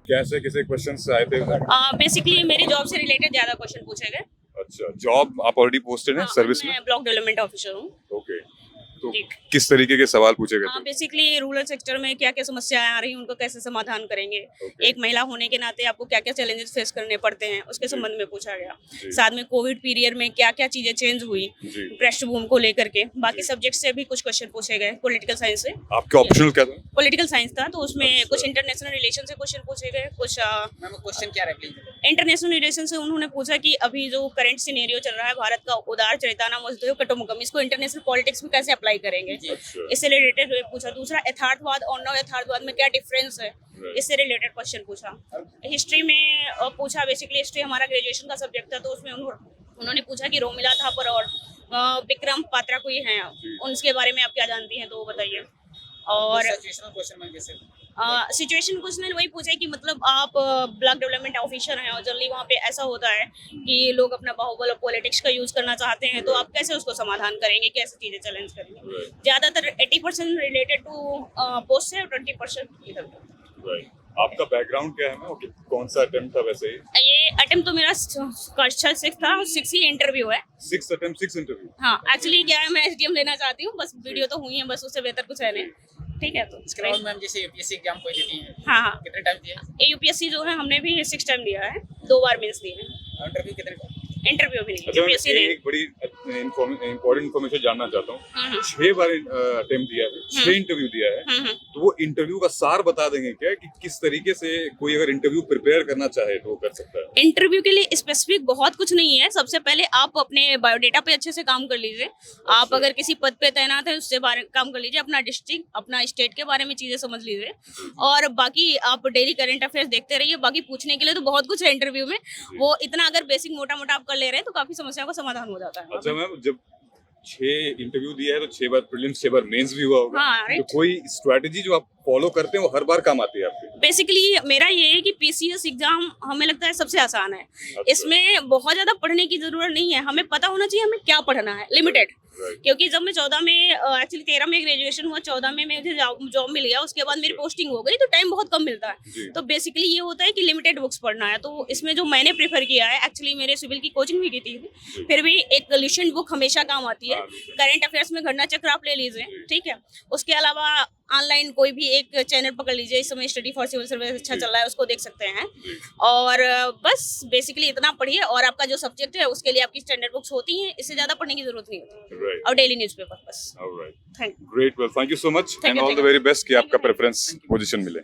कैसे किसे क्वेश्चंस आए थे? बेसिकली मेरी जॉब से रिलेटेड ज्यादा क्वेश्चन पूछे गए। अच्छा, जॉब आप ऑलरेडी पोस्टेड हैं सर्विस में? मैं ब्लॉक डेवलपमेंट ऑफिसर हूँ। ओके, तो जी। किस तरीके के सवाल पूछे गए थे? बेसिकली रूरल सेक्टर में क्या क्या समस्याएं आ रही हैं, उनको कैसे समाधान करेंगे। Okay. एक महिला होने के नाते आपको क्या क्या चैलेंजेस फेस करने पड़ते हैं, उसके जी। संबंध में पूछा गया। जी। साथ में कोविड पीरियड में क्या क्या चीजें चेंज हुई जी। पृष्ठभूमि को लेकर के। बाकी जी। सब्जेक्ट से भी कुछ क्वेश्चन पूछे गए। पॉलिटिकल साइंस से, आपके ऑप्शनल क्या था? पॉलिटिकल साइंस था, तो उसमें अच्छा। कुछ इंटरनेशनल रिलेशन से क्वेश्चन पूछे गए। कुछ मैम क्वेश्चन क्या है? इंटरनेशनल रिलेशन से उन्होंने पूछा कि अभी जो करंट सिनेरियो चल रहा है भारत का, उदार चरिताना मजदूर कटोमुकम, इसको इंटरनेशनल पॉलिटिक्स में कैसे अप्लाई करेंगे, अच्छा। इससे रिलेटेड पूछा। दूसरा यथार्थवाद और नव यथार्थवाद में क्या डिफरेंस है, इससे रिलेटेड क्वेश्चन पूछा। हिस्ट्री में पूछा। बेसिकली हिस्ट्री हमारा ग्रेजुएशन का सब्जेक्ट था, तो उसमें उन्होंने पूछा कि रोमिला थापर और विक्रम पात्रा कोई हैं, उनके बारे में आप क्या जानती हैं, तो वो बताइए। और सिचुएशनल क्वेश्चन में कैसे? सिचुएशन क्वेश्चन वही पूछा कि मतलब आप ब्लॉक डेवलपमेंट ऑफिसर हैं और जनरली वहाँ पे ऐसा होता है कि लोग अपना बाहुबल और पॉलिटिक्स का यूज करना चाहते हैं, तो आप कैसे उसको समाधान करेंगे, कैसे चीजें चैलेंज करेंगे। ज्यादातर 80% रिलेटेड टू पोस्ट है, 20% इधर। राइट, आपका बैकग्राउंड क्या है? ओके, कौन सा अटेम्प्ट था वैसे ही? ये अटेम्प्ट तो मेरा 6 था, 6 ही इंटरव्यू है। 6 अटेम्प्ट 6 इंटरव्यू? हाँ, एक्चुअली क्या है, मैं एसडीएम लेना चाहती हूँ, बस वीडियो तो हुई है, बस उससे बेहतर कुछ है नहीं। ठीक है, तो इसके बाद मैम जैसे यूपीएससी एग्जाम कोई देती हैं, हाँ, कितने टाइम दिए? यूपीएससी जो है हमने भी 6 टाइम दिया है, 2 बार मेंस दिए हैं। इंटरव्यू कितने टाइम? इंटरव्यू भी नहीं, अच्छा, यूपीएससी नहीं। एक बड़ी इम्पोर्टेंट इन्फॉर्मेशन जानना चाहता हूँ। 6 बार अटेम्प्ट दिया है, 6 इंटरव्यू दिया है, तो वो इंटरव्यू का सार बता देंगे क्या कि किस तरीके से कोई अगर इंटरव्यू प्रिपेयर करना चाहे तो वो कर सकता है? इंटरव्यू के लिए स्पेसिफिक बहुत कुछ नहीं है। सबसे पहले आप अपने बायोडेटा पे अच्छे से काम कर लीजिए। आप अगर किसी पद पे तैनात है, उससे बारे काम कर लीजिए। अपना डिस्ट्रिक्ट, अपना स्टेट के बारे में चीजें समझ लीजिए, और बाकी आप डेली करंट अफेयर्स देखते रहिए। बाकी पूछने के लिए तो बहुत कुछ है इंटरव्यू में, वो इतना अगर बेसिक मोटा मोटा आप कर ले रहे हैं तो काफी समस्याओं का समाधान हो जाता है। अच्छा मैम, जब 6 इंटरव्यू दिया है तो 6 बार प्रीलिम्स, 6 बार मेंस भी हुआ होगा। हाँ, तो राइट। कोई स्ट्रेटेजी जो आप फॉलो करते हैं वो हर बार काम आती है आपके? बेसिकली मेरा ये है कि पीसीएस एग्जाम हमें लगता है सबसे आसान है। अच्छा। इसमें बहुत ज्यादा पढ़ने की जरूरत नहीं है, हमें पता होना चाहिए हमें क्या पढ़ना है, लिमिटेड। Right. क्योंकि जब मैं 14 में एक्चुअली 13 में ग्रेजुएशन हुआ, 14 में मुझे जॉब मिल गया, उसके बाद मेरी पोस्टिंग हो गई, तो टाइम बहुत कम मिलता जी। है। तो बेसिकली ये होता है कि लिमिटेड बुक्स पढ़ना है। तो इसमें जो मैंने प्रेफर किया है, एक्चुअली मेरे सिविल की कोचिंग भी की थी, फिर भी एक लिशन बुक हमेशा काम आती है। हाँ, करंट अफेयर्स में घटना चक्र आप ले लीजिए, ठीक है। उसके अलावा ऑनलाइन कोई भी एक चैनल पकड़ लीजिए, इस समय स्टडी फॉर सिविल सर्विस अच्छा चल रहा है, उसको देख सकते हैं। और बस बेसिकली इतना पढ़िए, और आपका जो सब्जेक्ट है उसके लिए आपकी स्टैंडर्ड बुक्स होती हैं, इससे ज्यादा पढ़ने की जरूरत नहीं होती। Right. और डेली न्यूज़पेपर बस। All right. Thank you. Great. Well, thank you so much Thank and you, all thank the you. very best कि Thank आपका you. प्रेफरेंस पोजीशन मिले।